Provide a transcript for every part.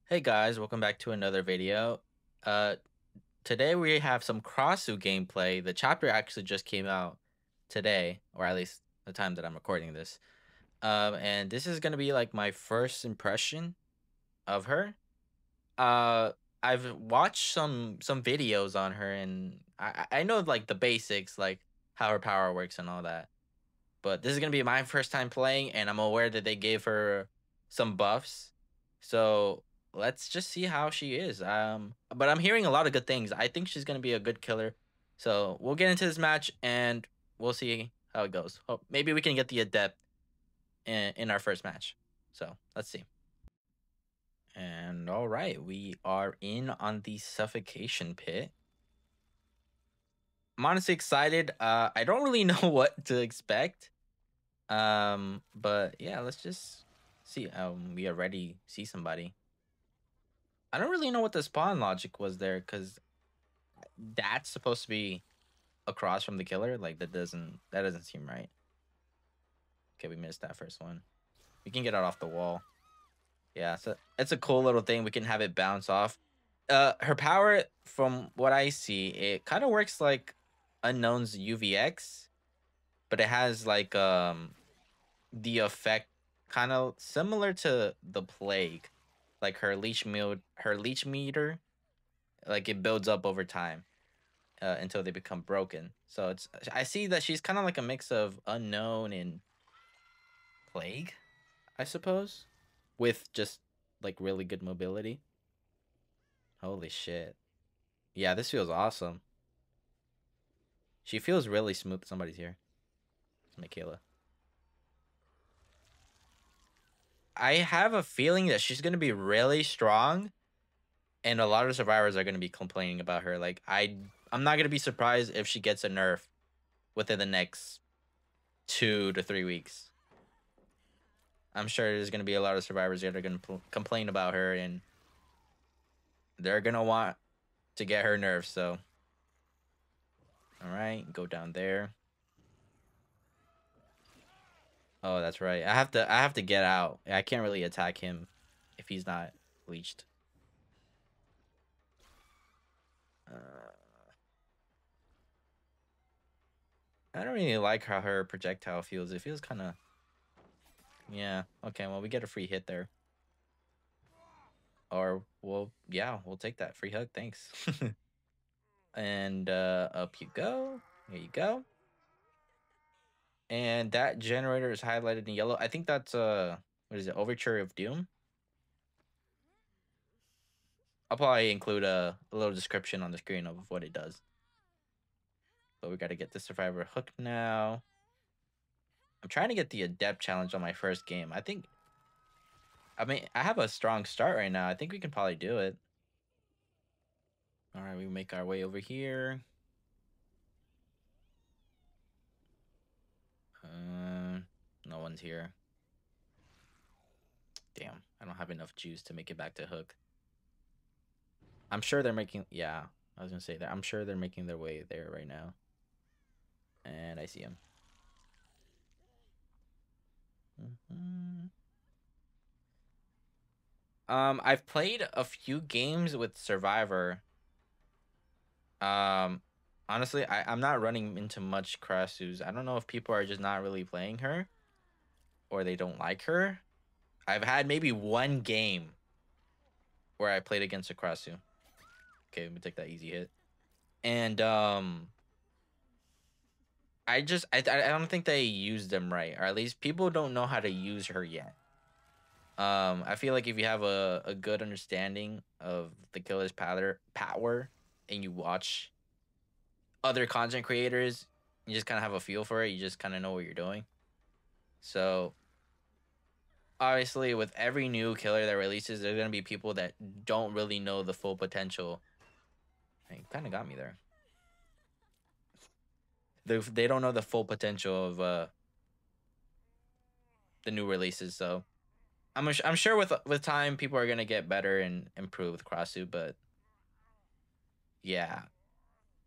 Hey guys, welcome back to another video. Uh, Today we have some Krasue gameplay. The chapter actually just came out today, or at least the time that I'm recording this. And this is gonna be like my first impression of her. Uh, I've watched some videos on her, and I know like the basics, like how her power works and all that. But this is gonna be my first time playing, and I'm aware that they gave her some buffs. So let's just see how she is. But I'm hearing a lot of good things. I think she's gonna be a good killer. So we'll get into this match and we'll see how it goes. Hope maybe we can get the adept in our first match. So let's see. And all right, we are in on the suffocation pit. I'm honestly excited. I don't really know what to expect. But yeah, let's just see. We already see somebody. I don't really know what the spawn logic was there, because that's supposed to be across from the killer. Like that doesn't seem right. Okay, we missed that first one. We can get it off the wall. Yeah, so it's a cool little thing. We can have it bounce off. Her power, from what I see, it kind of works like Unknown's UVX, but it has like the effect kind of similar to the plague, like her leech meter, like it builds up over time until they become broken. So I see that she's kind of like a mix of Unknown and plague, I suppose, with just like really good mobility. Holy shit. Yeah, this feels awesome. She feels really smooth. Somebody's here. It's Mikaela. I have a feeling that she's gonna be really strong, and a lot of survivors are gonna be complaining about her. Like I'm not gonna be surprised if she gets a nerf within the next 2 to 3 weeks. I'm sure there's gonna be a lot of survivors that are gonna complain about her, and they're gonna want to get her nerfed. So, all right, go down there. Oh, that's right. I have to get out. I can't really attack him if he's not leeched. I don't really like how her projectile feels. It feels kind of... Yeah. Okay, well, we get a free hit there. Or, well, yeah, we'll take that free hug. Thanks. And up you go. Here you go. And that generator is highlighted in yellow. I think that's what is it? Overture of Doom. I'll probably include a little description on the screen of what it does. But we got to get the survivor hooked now. I'm trying to get the adept challenge on my first game. I mean, I have a strong start right now. I think we can probably do it. All right, we make our way over here. No one's here. Damn, I don't have enough juice to make it back to hook. I'm sure they're making... Yeah, I was gonna say that. I'm sure they're making their way there right now. And I see him. I've played a few games with Survivor. Honestly, I'm not running into much Krasues. I don't know if people are just not really playing her, or they don't like her. I've had maybe one game where I played against a Krasue. Okay, let me take that easy hit. And I don't think they use them right, or at least people don't know how to use her yet. I feel like if you have a good understanding of the killer's power, and you watch other content creators, you just kind of have a feel for it. You just kind of know what you're doing. So obviously, with every new killer that releases, there's gonna be people that don't really know the full potential. Hey, kind of got me there. They don't know the full potential of the new releases. So I'm sure with time, people are gonna get better and improve with Krasue. But yeah,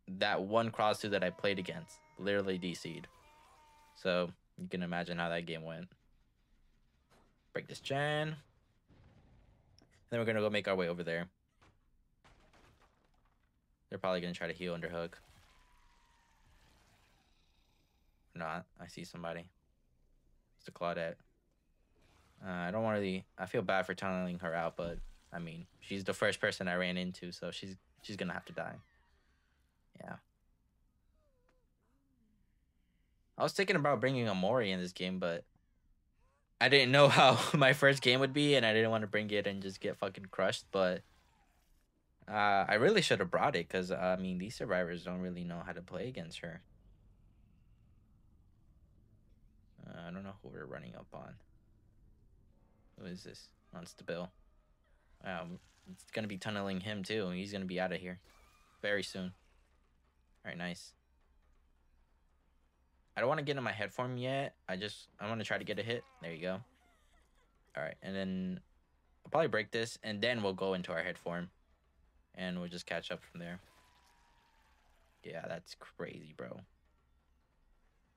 that one Krasue that I played against literally DC'd. So you can imagine how that game went. Break this gen. then we're gonna go make our way over there. They're probably gonna try to heal under hook. Not. I see somebody. It's the Claudette. I don't want to. I feel bad for tunneling her out, but I mean, she's the first person I ran into, so she's gonna have to die. Yeah. I was thinking about bringing a Mori in this game, but I didn't know how my first game would be, and I didn't want to bring it and just get fucking crushed. But I really should have brought it, because I mean, these survivors don't really know how to play against her. I don't know who we're running up on. Who is this? Oh, it's the Bill. It's gonna be tunneling him too. He's gonna be out of here very soon. All right, nice. I don't want to get in my head form yet. I want to try to get a hit. There you go. All right, and then I'll probably break this, and then we'll go into our head form, and we'll just catch up from there. Yeah, that's crazy, bro.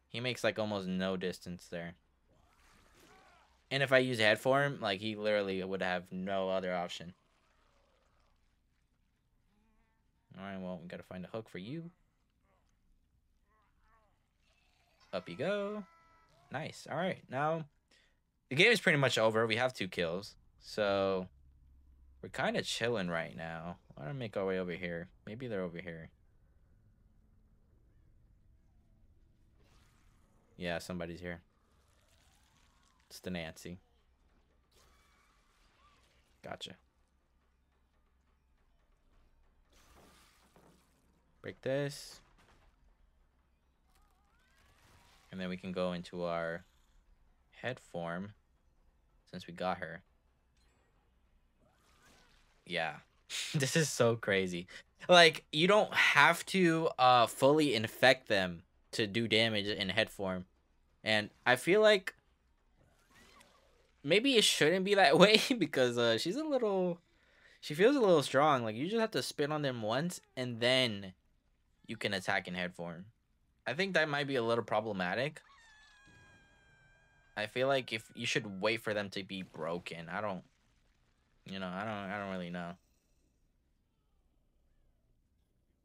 He makes like almost no distance there. And if I use head form, like he literally would have no other option. All right, well, we gotta find a hook for you. Up you go. Nice. All right, now the game is pretty much over. We have 2 kills, so we're kind of chilling right now. I want to make our way over here. Maybe they're over here. Yeah, somebody's here. It's the Nancy. Gotcha. Break this. And then we can go into our head form since we got her. Yeah. This is so crazy. Like, you don't have to fully infect them to do damage in head form. And I feel like maybe it shouldn't be that way because she feels a little strong. Like, you just have to spin on them once and then you can attack in head form. I think that might be a little problematic. I feel like if you should wait for them to be broken. I don't really know.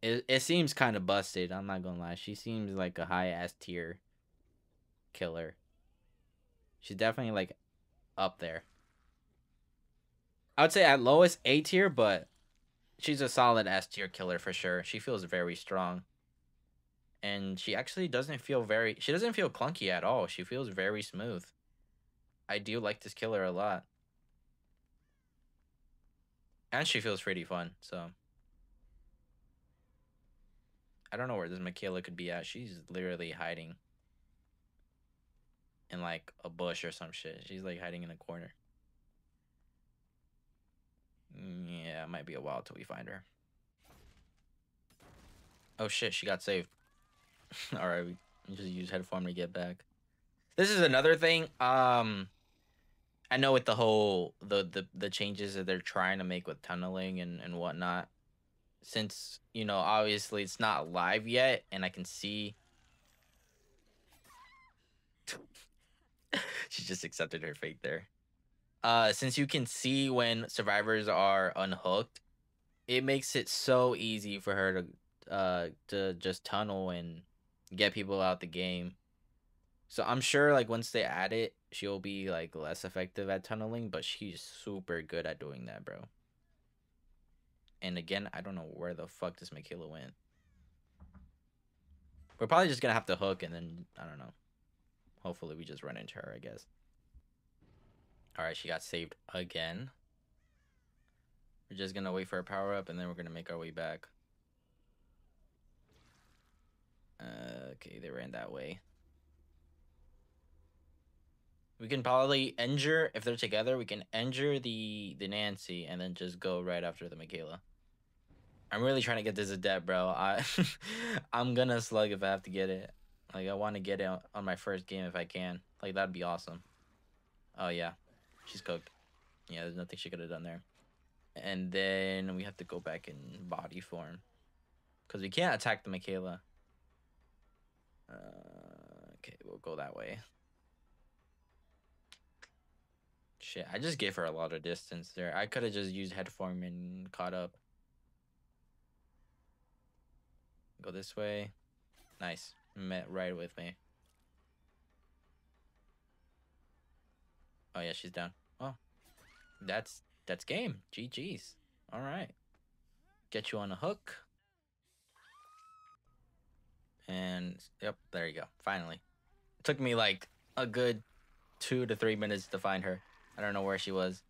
It seems kind of busted. I'm not gonna lie. She seems like a high ass tier killer. She's definitely like up there. I would say at lowest A tier, but she's a solid S tier killer for sure. She feels very strong. And she actually doesn't feel clunky at all. She feels very smooth. I do like this killer a lot. And she feels pretty fun, so. I don't know where this Mikaela could be at. She's literally hiding in like a bush or some shit. She's like hiding in a corner. Yeah, it might be a while till we find her. Oh shit, she got saved. Alright, we just use head form to get back. This is another thing. I know with the whole the changes that they're trying to make with tunneling and whatnot. Since, you know, obviously it's not live yet, and I can see. She just accepted her fate there. Since you can see when survivors are unhooked, it makes it so easy for her to just tunnel and get people out the game. So I'm sure like once they add it, she'll be like less effective at tunneling, but she's super good at doing that, bro. And again, I don't know where the fuck this Mikaela went. We're probably just gonna have to hook and then, I don't know. Hopefully we just run into her, I guess. Alright, she got saved again. We're just gonna wait for her power up and then we're gonna make our way back. Okay, they ran that way. We can probably injure, if they're together, we can injure the Nancy and then just go right after the Mikaela. I'm really trying to get this adept, bro. I'm gonna slug if I have to get it. Like, I want to get it on my first game if I can. Like, that'd be awesome. Oh, yeah. She's cooked. Yeah, there's nothing she could have done there. And then we have to go back in body form. Because we can't attack the Mikaela. Okay, we'll go that way. Shit, I just gave her a lot of distance there. I could have just used head form and caught up. Go this way. Nice. Met right with me. Oh yeah, she's down. Oh. That's game. GG's. Alright. Get you on a hook. And yep, there you go. Finally. It took me like a good 2 to 3 minutes to find her. I don't know where she was.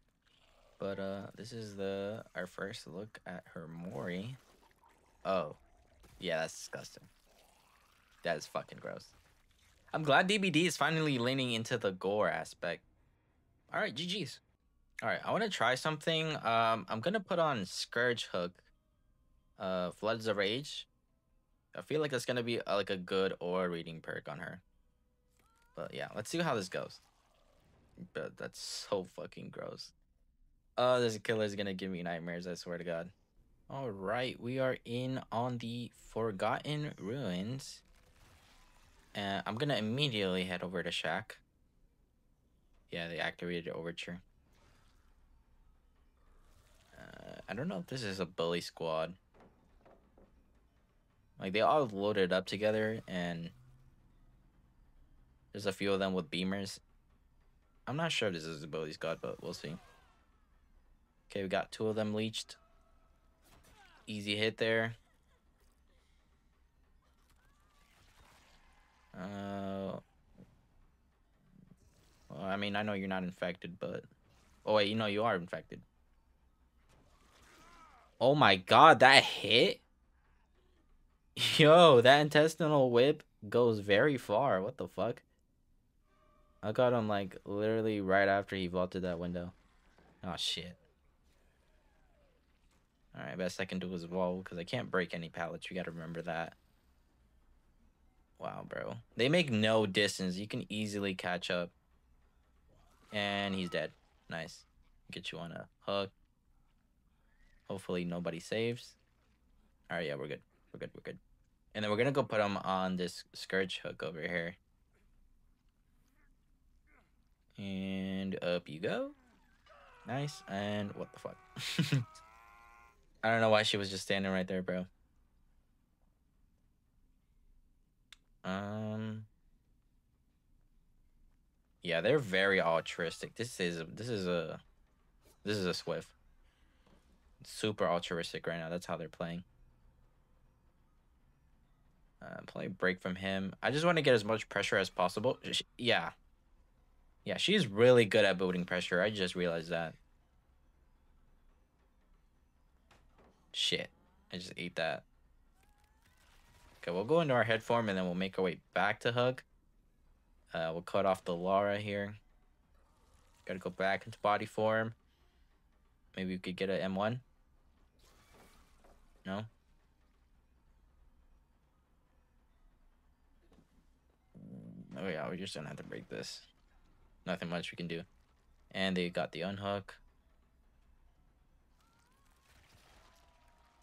But this is our first look at her Mori. Oh. Yeah, that's disgusting. That is fucking gross. I'm glad DBD is finally leaning into the gore aspect. Alright, GG's. Alright, I want to try something. I'm gonna put on Scourge Hook. Floods of Rage. I feel like it's gonna be like a good aura reading perk on her. But yeah, let's see how this goes. But that's so fucking gross. This killer's gonna give me nightmares, I swear to God. Alright, we are in on the Forgotten Ruins. And I'm gonna immediately head over to Shack. Yeah, they activated Overture. I don't know if this is a bully squad. Like, they all loaded up together, and there's a few of them with beamers. I'm not sure this is a bully squad, but we'll see. Okay, we got 2 of them leeched. Easy hit there. Well, I mean, I know you're not infected, but... Oh, wait, you know you are infected. Oh my God, that hit? Yo, that intestinal whip goes very far. What the fuck? I got him, like, literally right after he vaulted that window. Oh, shit. Alright, best I can do is vault, because I can't break any pallets. You gotta remember that. Wow, bro. They make no distance. You can easily catch up. And he's dead. Nice. Get you on a hook. Hopefully nobody saves. Alright, yeah, we're good. We're good, we're good. And then we're gonna go put him on this Scourge Hook over here. And up you go. Nice. And what the fuck? I don't know why she was just standing right there, bro. Yeah, they're very altruistic. This is a Swift. Super altruistic right now. That's how they're playing. Play break from him. I just want to get as much pressure as possible. Yeah, she's really good at building pressure. I just realized that. Shit, I just ate that. Okay, we'll go into our head form and then we'll make our way back to hug. We'll cut off the Lara here. Gotta go back into body form. Maybe we could get an M1. No? Oh yeah, we're just gonna have to break this. Nothing much we can do. And they got the unhook.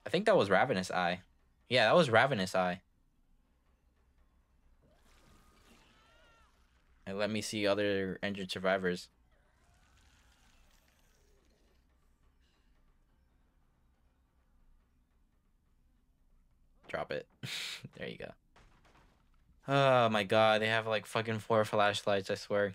I think that was Ravenous Eye. Yeah, that was Ravenous Eye. And let me see other injured survivors. Drop it. There you go. Oh my God, they have like fucking 4 flashlights, I swear.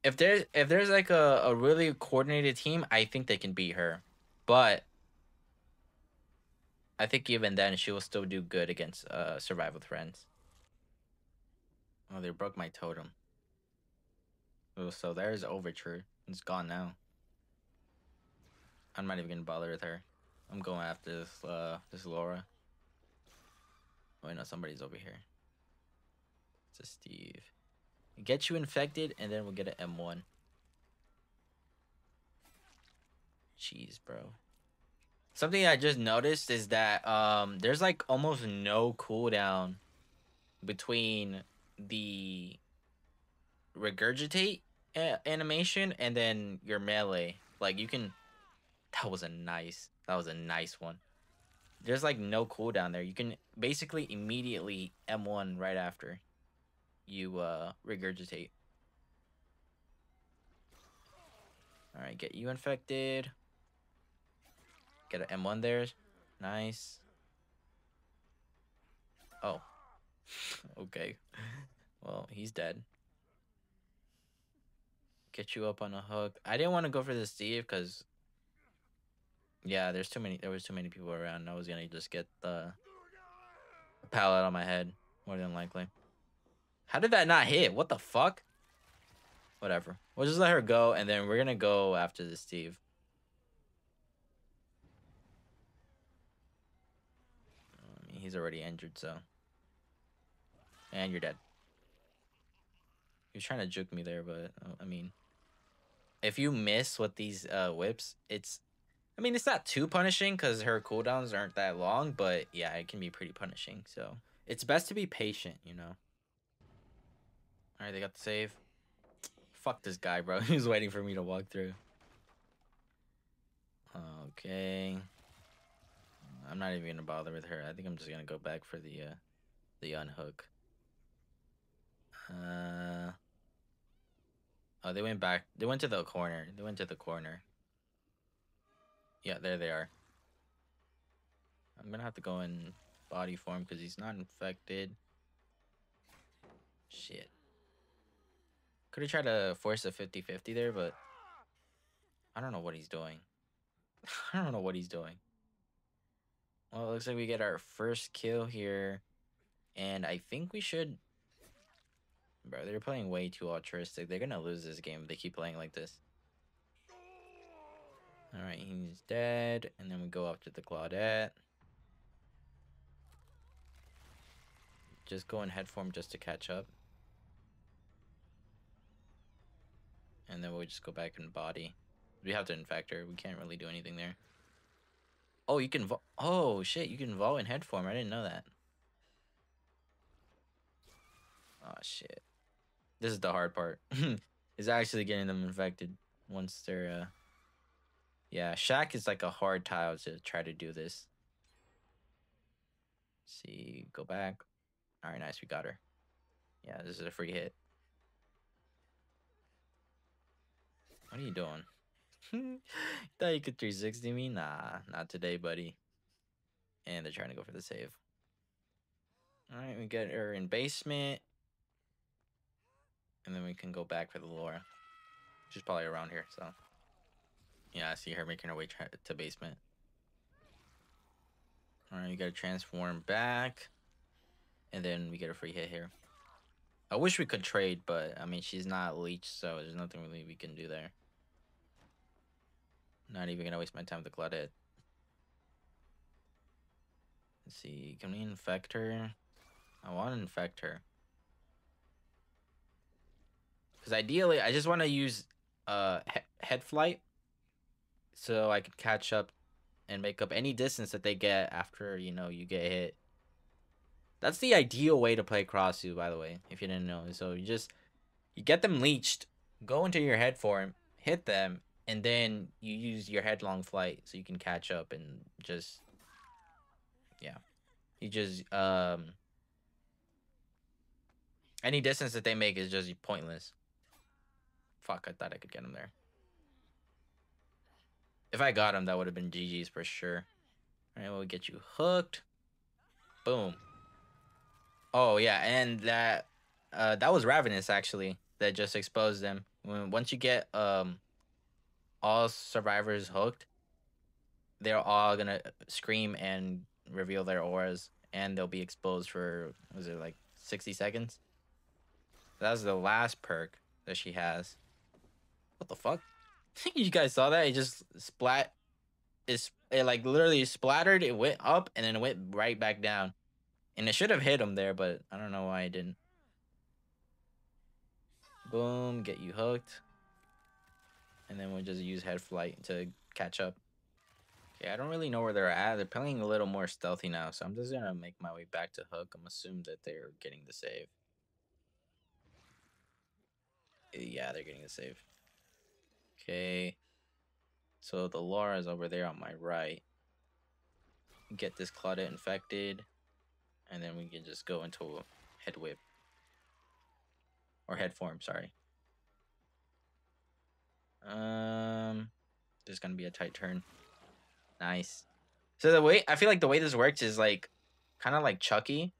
If there's like a really coordinated team, I think they can beat her. But I think even then she will still do good against Survive with Friends. Oh, they broke my totem. Oh, so there's Overture. It's gone now. I'm not even gonna bother with her. I'm going after this Laura. Oh, wait, no, somebody's over here. It's a Steve. Get you infected, and then we'll get an M1. Jeez, bro. Something I just noticed is that there's like almost no cooldown between the regurgitate animation and then your melee. Like you can. That was a nice one. There's like no cooldown there. You can basically immediately M1 right after. you regurgitate. All right, get you infected. Get an M1 there. Nice. Oh. Okay. Well, he's dead. Get you up on a hook. I didn't want to go for the Steve because, yeah, there was too many people around. I was gonna just get the pallet on my head, more than likely. How did that not hit? What the fuck? Whatever. We'll just let her go, and then we're gonna go after the Steve. I mean, he's already injured, so. And you're dead. He was trying to juke me there, but I mean, if you miss with these whips, it's, I mean, it's not too punishing because her cooldowns aren't that long, but yeah, it can be pretty punishing. So it's best to be patient, you know. All right, they got the save. Fuck this guy, bro. He's waiting for me to walk through. Okay. I'm not even gonna bother with her. I think I'm just gonna go back for the unhook. Oh, they went back. They went to the corner. They went to the corner. Yeah, there they are. I'm gonna have to go in body form because he's not infected. Shit. Could have tried to force a 50-50 there, but I don't know what he's doing. I don't know what he's doing. Well, it looks like we get our first kill here. And I think we should... Bro, they're playing way too altruistic. They're gonna lose this game if they keep playing like this. Alright, he's dead. And then we go up to the Claudette. Just go in head form just to catch up. And then we'll just go back in body. We have to infect her. We can't really do anything there. Oh, you can oh, shit. You can vault in head form. I didn't know that. Oh, shit. This is the hard part. Is actually getting them infected once they're, Yeah, Shack is like a hard tile to try to do this. Let's see, go back. All right, nice. We got her. Yeah, this is a free hit. What are you doing? Thought you could 360 me? Nah, not today, buddy. And they're trying to go for the save. All right, we get her in basement. And then we can go back for the lore. She's probably around here, so. Yeah, I see her making her way to basement. All right, you gotta transform back. And then we get a free hit here. I wish we could trade, but I mean, she's not leeched, so there's nothing really we can do there. Not even gonna waste my time with the Claudette. Let's see, can we infect her? I want to infect her. Because ideally, I just want to use head flight so I could catch up and make up any distance that they get after, you know, you get hit. That's the ideal way to play Krasue, by the way, if you didn't know. So you get them leeched, go into your head form, hit them, and then you use your headlong flight so you can catch up and just, yeah. You just, any distance that they make is just pointless. Fuck, I thought I could get him there. If I got him, that would have been GG's for sure. All right, we'll get you hooked. Boom. Oh, yeah, and that was Ravenous, actually, that just exposed them. Once you get all survivors hooked, they're all gonna scream and reveal their auras, and they'll be exposed for, was it like 60 seconds? That was the last perk that she has. What the fuck? You guys saw that? It just splat. It like literally splattered. It went up and then it went right back down. And it should have hit him there, but I don't know why it didn't. Boom, get you hooked. And then we'll just use head flight to catch up. Okay, I don't really know where they're at. They're playing a little more stealthy now, so I'm just gonna make my way back to hook. I'm assuming that they're getting the save. Yeah, they're getting the save. Okay. So the Laura is over there on my right. Get this Claudette infected. And then we can just go into a head whip. Or head form, sorry. There's gonna be a tight turn. Nice. So the way I feel like the way this works is like kind of like Chucky,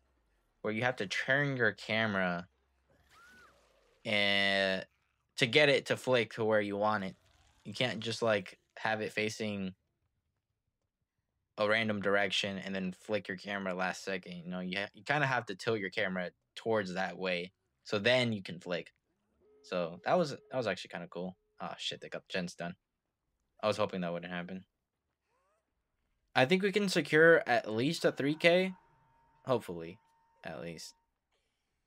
where you have to turn your camera and to get it to flick to where you want it. You can't just like have it facing a random direction and then flick your camera last second. You know, you kind of have to tilt your camera towards that way, so then you can flick. So that was actually kind of cool. Oh shit, they got the gens done. I was hoping that wouldn't happen. I think we can secure at least a 3K. Hopefully, at least.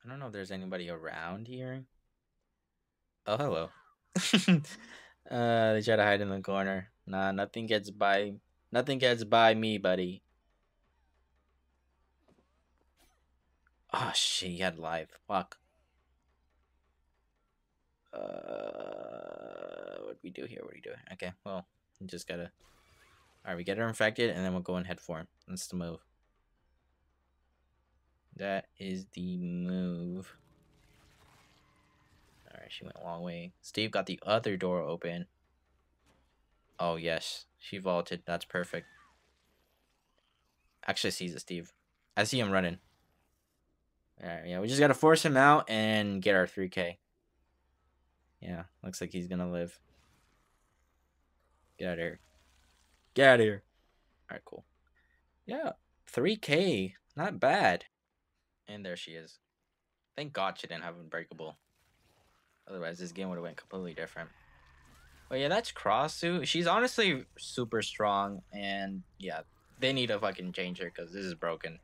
I don't know if there's anybody around here. Oh, hello. They try to hide in the corner. Nah, nothing gets by me, buddy. Oh shit, he had live. Fuck. What do we do here? What do we do? Okay, well, we just gotta. All right, we get her infected, and then we'll go in head form. That's the move. That is the move. All right, she went a long way. Steve got the other door open. Oh yes, she vaulted. That's perfect. Actually, sees it, Steve. I see him running. All right, yeah, we just gotta force him out and get our 3K. Yeah, looks like he's gonna live. Get out of here. Get out of here. All right, cool. Yeah, 3K. Not bad. And there she is. Thank God she didn't have Unbreakable. Otherwise, this game would have went completely different. But yeah, that's Krasue. She's honestly super strong. And yeah, they need to fucking change her because this is broken.